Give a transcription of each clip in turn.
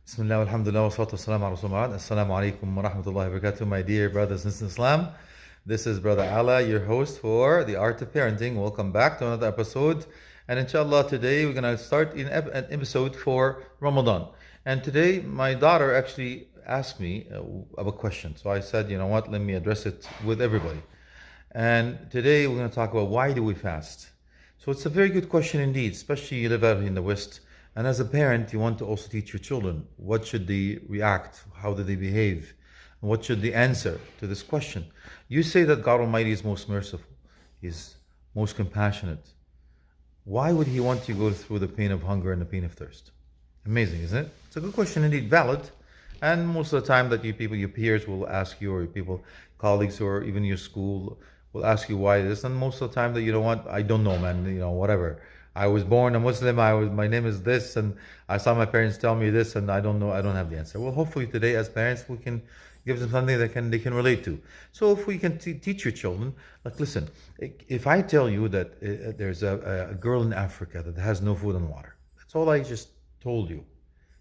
Bismillah, alhamdulillah, wa salatu wassalamu ala rasulullah. Assalamu alaikum wa rahmatullahi wa barakatuh, my dear brothers and sisters in Islam. This is Brother Allah, your host for The Art of Parenting. Welcome back to another episode. And inshallah, today we're going to start an episode for Ramadan. And today, my daughter actually asked me a question. So I said, you know what, let me address it with everybody. And today we're going to talk about why do we fast? So it's a very good question indeed, especially you live out in the West. And as a parent, you want to also teach your children what should they react, how do they behave, and what should they answer to this question. You say that God Almighty is most merciful, He's most compassionate. Why would He want you to go through the pain of hunger and the pain of thirst? Amazing, isn't it? It's a good question indeed, valid. And most of the time that your peers will ask you, or your people, colleagues, or even your school will ask you why this. And most of the time that, you know what, I don't know, man, whatever. I was born a Muslim, my name is this, and I saw my parents tell me this, and I don't know, I don't have the answer. Well, hopefully today as parents, we can give them something that they can relate to. So if we can teach your children, like listen, if I tell you that there's a girl in Africa that has no food and water, that's all I just told you,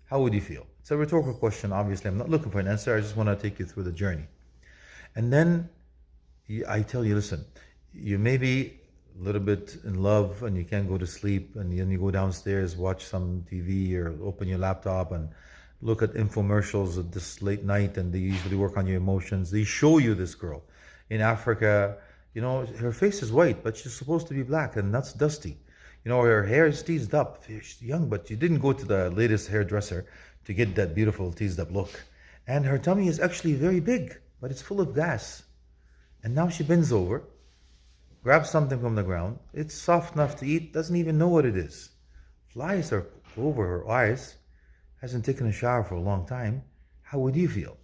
how would you feel? It's a rhetorical question, obviously. I'm not looking for an answer, I just want to take you through the journey. And then I tell you, listen, you may be a little bit in love and you can't go to sleep, and then you go downstairs, watch some TV or open your laptop and look at infomercials at this late night, and they usually work on your emotions. They show you this girl in Africa, her face is white, but she's supposed to be black, and that's dusty. Her hair is teased up. She's young, but you didn't go to the latest hairdresser to get that beautiful teased up look. And her tummy is actually very big, but it's full of gas. And now she bends over, grabs something from the ground. It's soft enough to eat, doesn't even know what it is. Flies are over her eyes, hasn't taken a shower for a long time. How would you feel?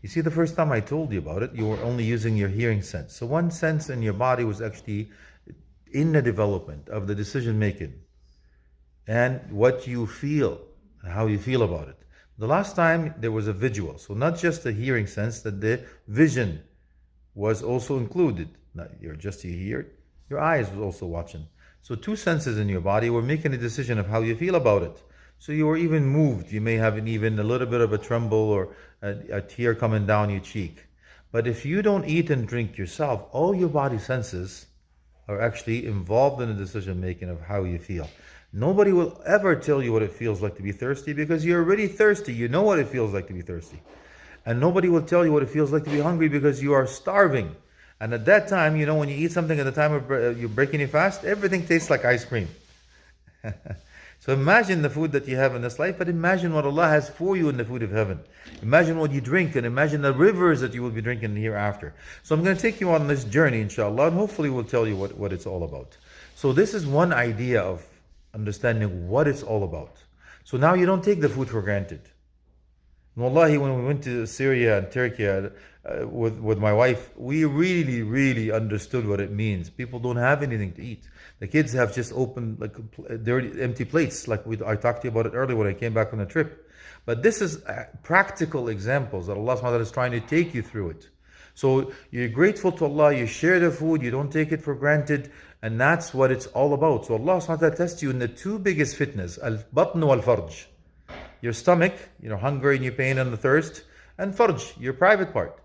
You see, the first time I told you about it, you were only using your hearing sense. So one sense in your body was actually in the development of the decision making and what you feel, how you feel about it. The last time there was a visual, so not just the hearing sense, that the vision was also included. Not just you hear, your eyes was also watching. So two senses in your body were making a decision of how you feel about it. So you were even moved. You may have even a little bit of a tremble or a tear coming down your cheek. But if you don't eat and drink yourself, all your body senses are actually involved in the decision making of how you feel. Nobody will ever tell you what it feels like to be thirsty, because you're already thirsty. You know what it feels like to be thirsty. And nobody will tell you what it feels like to be hungry, because you are starving. And at that time, when you eat something at the time of you're breaking your fast, everything tastes like ice cream. So imagine the food that you have in this life, but imagine what Allah has for you in the food of heaven. Imagine what you drink, and imagine the rivers that you will be drinking hereafter. So I'm going to take you on this journey, inshallah, and hopefully we'll tell you what it's all about. So this is one idea of understanding what it's all about. So now you don't take the food for granted. And wallahi, when we went to Syria and Turkey with my wife, we really, really understood what it means. People don't have anything to eat. The kids have just opened dirty, empty plates, I talked to you about it earlier when I came back on the trip. But this is practical examples that Allah subhanahu wa ta'ala is trying to take you through it. So you're grateful to Allah, you share the food, you don't take it for granted, and that's what it's all about. So Allah subhanahu wa ta'ala tests you in the two biggest fitnas, al-batn wal-farj. Your stomach, hunger and your pain and the thirst, and farj, your private part.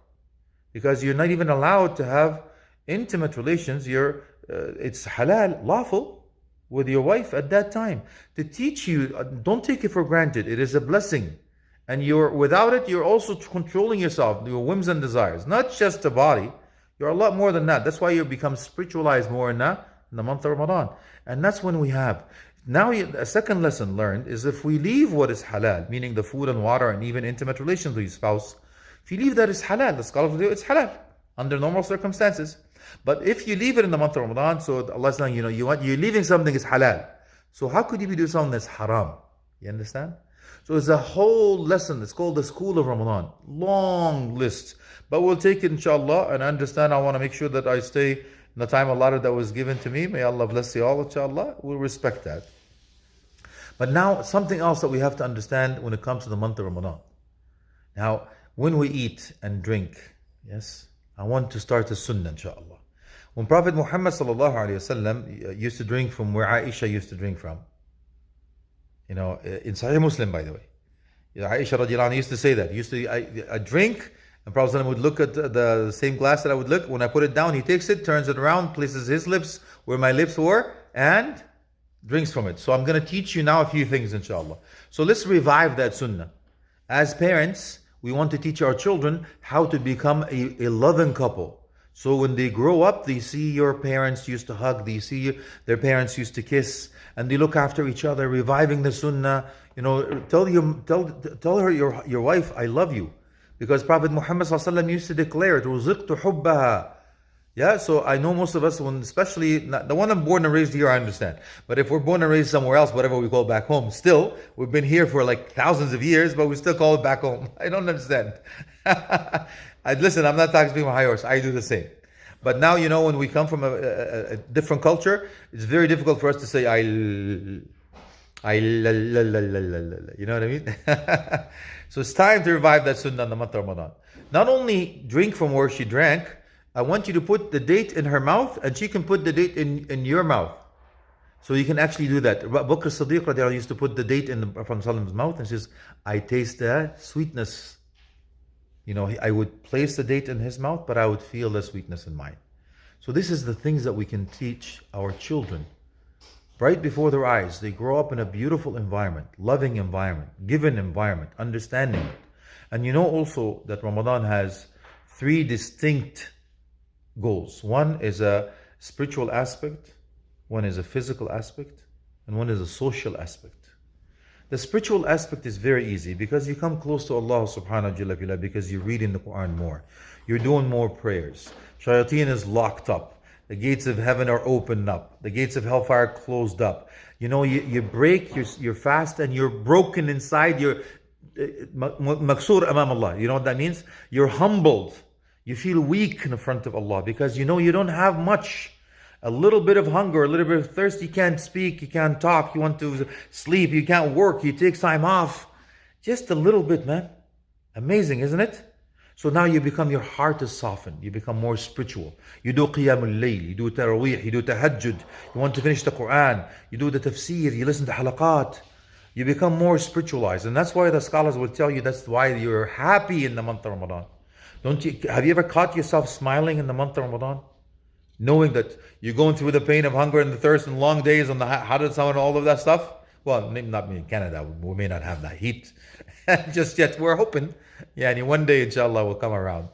Because you're not even allowed to have intimate relations. It's halal, lawful, with your wife at that time. To teach you, don't take it for granted. It is a blessing. And without it, you're also controlling yourself, your whims and desires. Not just the body. You're a lot more than that. That's why you become spiritualized more in the month of Ramadan. And that's when we have. Now, a second lesson learned is if we leave what is halal, meaning the food and water and even intimate relations with your spouse, if you leave that, it's halal. The scholars will do it's halal under normal circumstances. But if you leave it in the month of Ramadan, so Allah is saying, you're leaving something is halal. So how could you be doing something that's haram? You understand? So it's a whole lesson. It's called the School of Ramadan. Long list. But we'll take it, inshallah, and understand. I want to make sure that I stay in the time allotted that was given to me. May Allah bless you all, inshallah. We'll respect that. But now, something else that we have to understand when it comes to the month of Ramadan. Now, when we eat and drink, yes, I want to start the sunnah, inshallah. When Prophet Muhammad sallallahu alaihi wasallam used to drink from where Aisha used to drink from, in Sahih Muslim, by the way, Aisha radiallahu anha used to say that. He used to I drink, and Prophet ﷺ would look at the same glass that I would look. When I put it down, he takes it, turns it around, places his lips where my lips were, and drinks from it. So I'm going to teach you now a few things, inshallah. So let's revive that sunnah. As parents, we want to teach our children how to become a loving couple. So when they grow up, they see your parents used to hug, they see their parents used to kiss, and they look after each other, reviving the sunnah. Tell her your wife, I love you. Because Prophet Muhammad ﷺ used to declare, رُزِقْتُ حُبَّهَا. Yeah, so I know most of us, especially the one I'm born and raised here, I understand. But if we're born and raised somewhere else, whatever we call back home, still, we've been here for like thousands of years, but we still call it back home. I don't understand. Listen, I'm not talking to my high horse. I do the same. But now, when we come from a different culture, it's very difficult for us to say, you know what I mean? So it's time to revive that sunnah in the month of Ramadan. Not only drink from where she drank, I want you to put the date in her mouth, and she can put the date in your mouth. So you can actually do that. Abu Bakr Siddiq radiallahu anhu used to put the date in the Prophet ﷺ's mouth and says, I taste the sweetness. I would place the date in his mouth, but I would feel the sweetness in mine. So this is the things that we can teach our children. Right before their eyes, they grow up in a beautiful environment, loving environment, given environment, understanding it. And also that Ramadan has 3 distinct goals. One is a spiritual aspect, one is a physical aspect, and one is a social aspect. The spiritual aspect is very easy because you come close to Allah subhanahu wa ta'ala because you're reading the Quran more. You're doing more prayers. Shayateen is locked up. The gates of heaven are opened up. The gates of hellfire closed up. You break your fast and you're broken inside. You're maksur amam Allah. You know what that means? You're humbled. You feel weak in front of Allah because you don't have much. A little bit of hunger, a little bit of thirst, you can't speak, you can't talk, you want to sleep, you can't work, you take time off. Just a little bit, man. Amazing, isn't it? So now your heart is softened, you become more spiritual. You do qiyamul layl, you do taraweeh, you do tahajjud, you want to finish the Quran, you do the tafsir, you listen to halaqat. You become more spiritualized. And that's why the scholars will tell you that's why you're happy in the month of Ramadan. Have you ever caught yourself smiling in the month of Ramadan? Knowing that you're going through the pain of hunger and the thirst and long days and the hadad and all of that stuff? Well, not me in Canada. We may not have that heat just yet. We're hoping. Yeah, and one day, inshallah, will come around.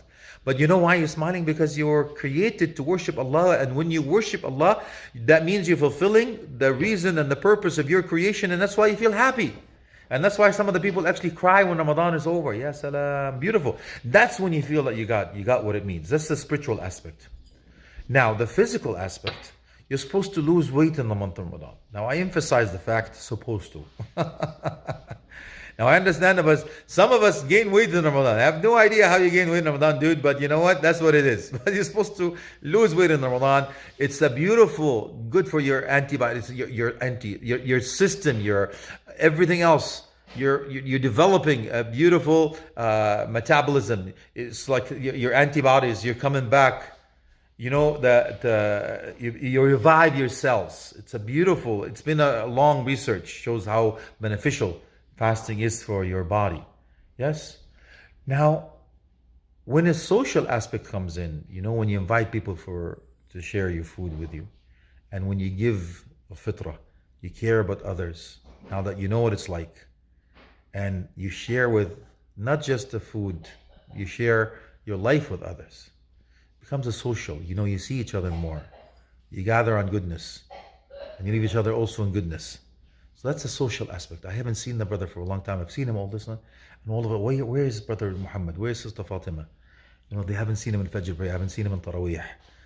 But you know why you're smiling? Because you're created to worship Allah. And when you worship Allah, that means you're fulfilling the reason and the purpose of your creation. And that's why you feel happy. And that's why some of the people actually cry when Ramadan is over. Ya salam, beautiful. That's when you feel that you got what it means. That's the spiritual aspect. Now, the physical aspect, you're supposed to lose weight in the month of Ramadan. Now, I emphasize the fact, supposed to. Now, I understand some of us gain weight in Ramadan. I have no idea how you gain weight in Ramadan, dude, but you know what? That's what it is. But you're supposed to lose weight in Ramadan. It's a beautiful, good for your antibodies, your system, your everything else. You're developing a beautiful metabolism. It's like your antibodies, you're coming back. You revive your cells. It's been a long research, shows how beneficial fasting is for your body. Yes? Now, when a social aspect comes in, when you invite people to share your food with you, and when you give a fitrah, you care about others, now that you know what it's like, and you share with not just the food, you share your life with others. Becomes a social. You see each other more. You gather on goodness. And you leave each other also in goodness. So that's a social aspect. I haven't seen the brother for a long time. I've seen him all this and all of it. Where is brother Muhammad? Where is sister Fatima? They haven't seen him in Fajr prayer. I haven't seen him in Taraweeh.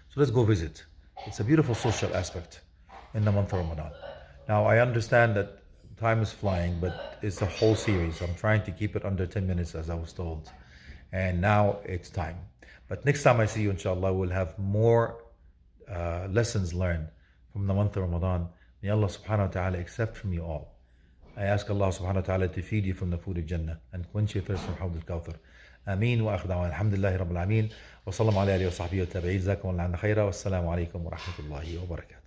So let's go visit. It's a beautiful social aspect in the month of Ramadan. Now I understand that time is flying, but it's a whole series. I'm trying to keep it under 10 minutes as I was told. And now it's time. But next time I see you, inshallah, we'll have more lessons learned from the month of Ramadan. May Allah subhanahu wa ta'ala accept from you all. I ask Allah subhanahu wa ta'ala to feed you from the food of Jannah and quench your thirst from Hawd al-Kawthar. Ameen wa akhdawan. Alhamdulillahi Rabbil Alameen. Wa sallam ala alihi wa sahbihi wa tabi'in. Jazakum Allah khayra. Wassalamu alaikum wa rahmatullahi wa barakatuh.